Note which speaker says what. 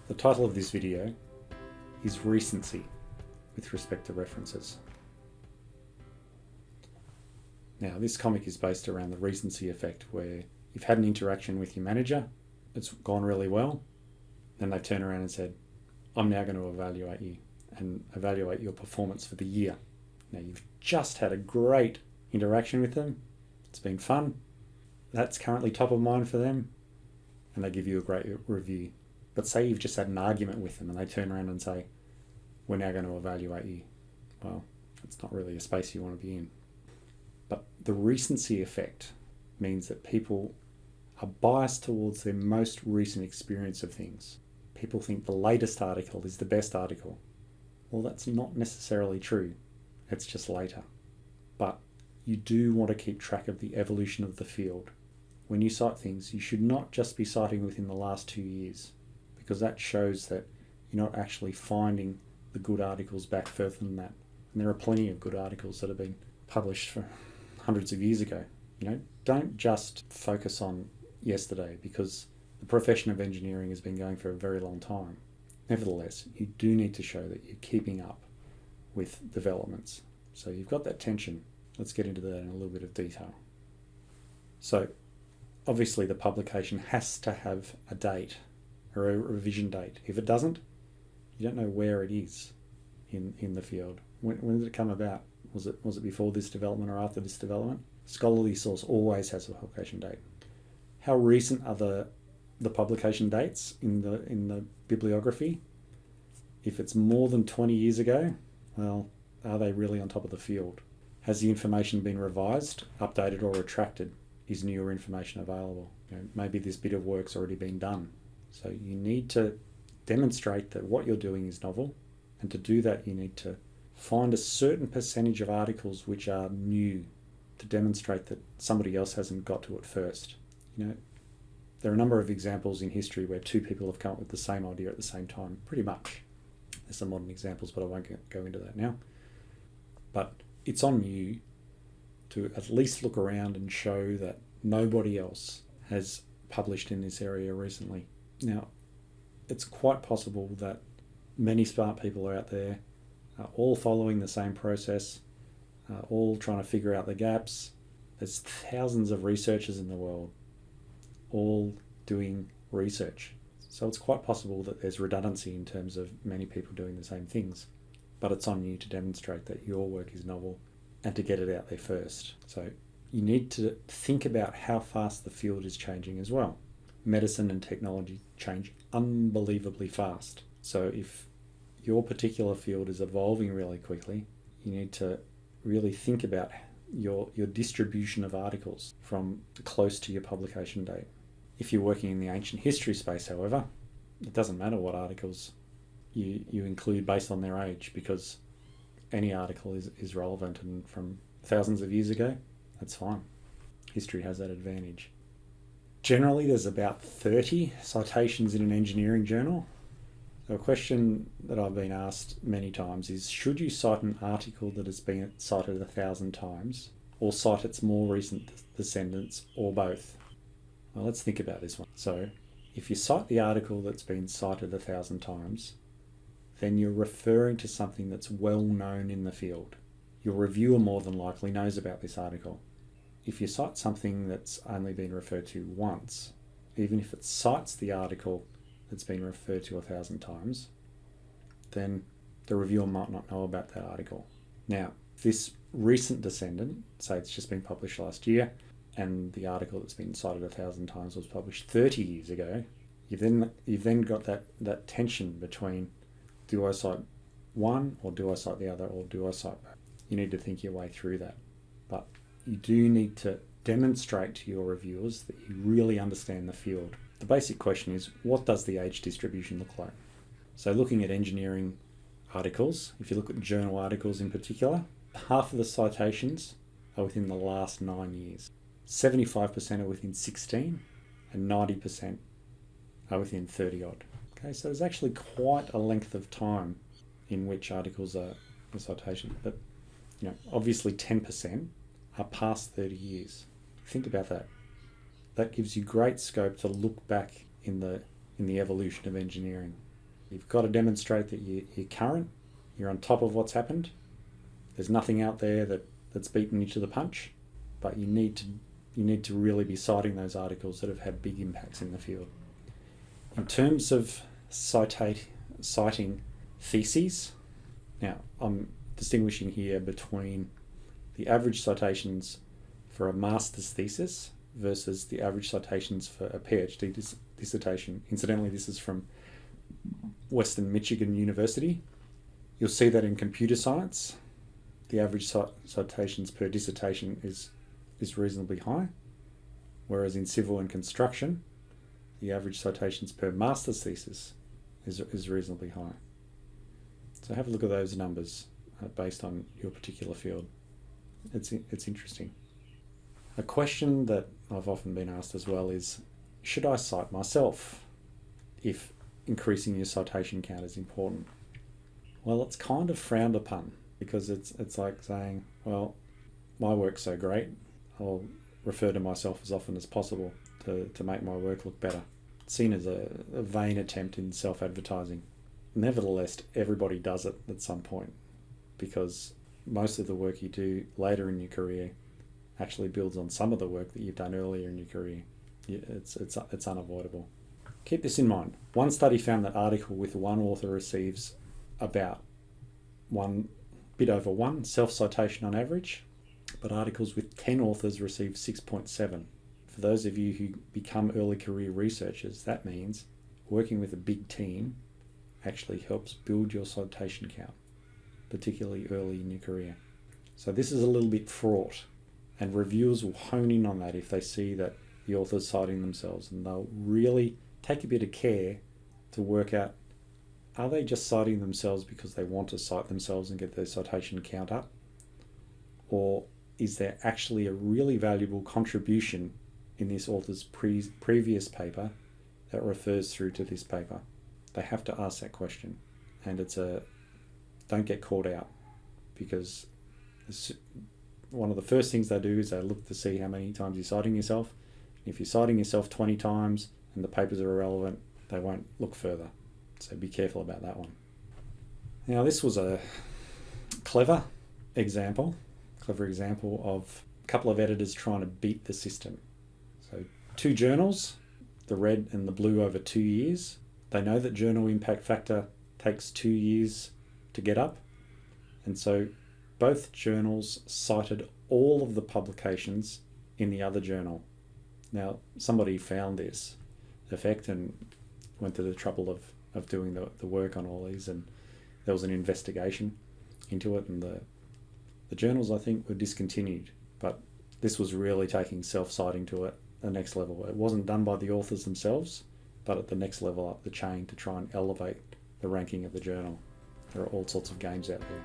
Speaker 1: The title of this video is Recency with respect to references. Now, this comic is based around the recency effect, where you've had an interaction with your manager, it's gone really well, then they've turned around and said, I'm now going to evaluate you and evaluate your performance for the year. Now, you've just had a great interaction with them, it's been fun, that's currently top of mind for them, and they give you a great review. But say you've just had an argument with them and they turn around and say, we're now going to evaluate you. Well, it's not really a space you want to be in. But the recency effect means that people are biased towards their most recent experience of things. People think the latest article is the best article. Well, that's not necessarily true. It's just later. But you do want to keep track of the evolution of the field. When you cite things, you should not just be citing within the last 2 years, because that shows that you're not actually finding the good articles back further than that. And there are plenty of good articles that have been published for hundreds of years ago. Don't just focus on yesterday, because the profession of engineering has been going for a very long time. Nevertheless, you do need to show that you're keeping up with developments. So you've got that tension. Let's get into that in a little bit of detail. So obviously the publication has to have a date or a revision date. If it doesn't, you don't know where it is in the field. When did it come about? Was it before this development or after this development? Scholarly source always has a publication date. How recent are the publication dates in the bibliography? If it's more than 20 years ago, well, are they really on top of the field? Has the information been revised, updated, or retracted? Is newer information available? Maybe this bit of work's already been done. So you need to demonstrate that what you're doing is novel, and to do that you need to find a certain percentage of articles which are new, to demonstrate that somebody else hasn't got to it first. There are a number of examples in history where two people have come up with the same idea at the same time, pretty much. There's some modern examples, but I won't go into that now. But it's on you to at least look around and show that nobody else has published in this area recently. Now, it's quite possible that many smart people are out there, all following the same process, all trying to figure out the gaps. There's thousands of researchers in the world, all doing research. So it's quite possible that there's redundancy in terms of many people doing the same things. But it's on you to demonstrate that your work is novel and to get it out there first. So you need to think about how fast the field is changing as well. Medicine and technology change unbelievably fast. So if your particular field is evolving really quickly, you need to really think about your distribution of articles from close to your publication date. If you're working in the ancient history space, however, it doesn't matter what articles you include based on their age, because any article is relevant, and from thousands of years ago, that's fine. History has that advantage. Generally, there's about 30 citations in an engineering journal. So a question that I've been asked many times is, should you cite an article that has been cited 1,000 times, or cite its more recent descendants, or both? Well, let's think about this one. So if you cite the article that's been cited 1,000 times, then you're referring to something that's well known in the field. Your reviewer more than likely knows about this article. If you cite something that's only been referred to once, even if it cites the article that's been referred to 1,000 times, then the reviewer might not know about that article. Now, this recent descendant, say it's just been published last year, and the article that's been cited 1,000 times was published 30 years ago, you've then got that tension between, do I cite one, or do I cite the other, or do I cite both? You need to think your way through that. But you do need to demonstrate to your reviewers that you really understand the field. The basic question is, what does the age distribution look like? So looking at engineering articles, if you look at journal articles in particular, half of the citations are within the last 9 years. 75% are within 16, and 90% are within 30 odd. Okay, so there's actually quite a length of time in which articles are a citation, but obviously 10% are past 30 years. Think about that. That gives you great scope to look back in the evolution of engineering. You've got to demonstrate that you're current, you're on top of what's happened. There's nothing out there that's beaten you to the punch, but you need to really be citing those articles that have had big impacts in the field. In terms of citing theses, now I'm distinguishing here between the average citations for a master's thesis versus the average citations for a PhD dissertation. Incidentally, this is from Western Michigan University. You'll see that in computer science, the average citations per dissertation is reasonably high, whereas in civil and construction, the average citations per master's thesis is reasonably high. So have a look at those numbers based on your particular field. It's interesting. A question that I've often been asked as well is, should I cite myself if increasing your citation count is important? Well, it's kind of frowned upon because it's like saying, well, my work's so great, I'll refer to myself as often as possible to make my work look better. It's seen as a vain attempt in self-advertising. Nevertheless, everybody does it at some point because most of the work you do later in your career actually builds on some of the work that you've done earlier in your career. It's unavoidable. Keep this in mind. One study found that article with one author receives about one bit over one self-citation on average, but articles with 10 authors receive 6.7. For those of you who become early career researchers, that means working with a big team actually helps build your citation count, particularly early in your career. So this is a little bit fraught, and reviewers will hone in on that if they see that the author's citing themselves, and they'll really take a bit of care to work out, are they just citing themselves because they want to cite themselves and get their citation count up? Or is there actually a really valuable contribution in this author's previous paper that refers through to this paper? They have to ask that question, and don't get caught out, because one of the first things they do is they look to see how many times you're citing yourself. If you're citing yourself 20 times and the papers are irrelevant, they won't look further. So be careful about that one. Now, this was a clever example of a couple of editors trying to beat the system. So 2 journals, the red and the blue, over 2 years. They know that journal impact factor takes 2 years to get up. And so both journals cited all of the publications in the other journal. Now, somebody found this effect and went to the trouble of doing the work on all these, and there was an investigation into it, and the journals, I think, were discontinued. But this was really taking self-citing to it the next level. It wasn't done by the authors themselves, but at the next level up the chain to try and elevate the ranking of the journal. There are all sorts of games out there.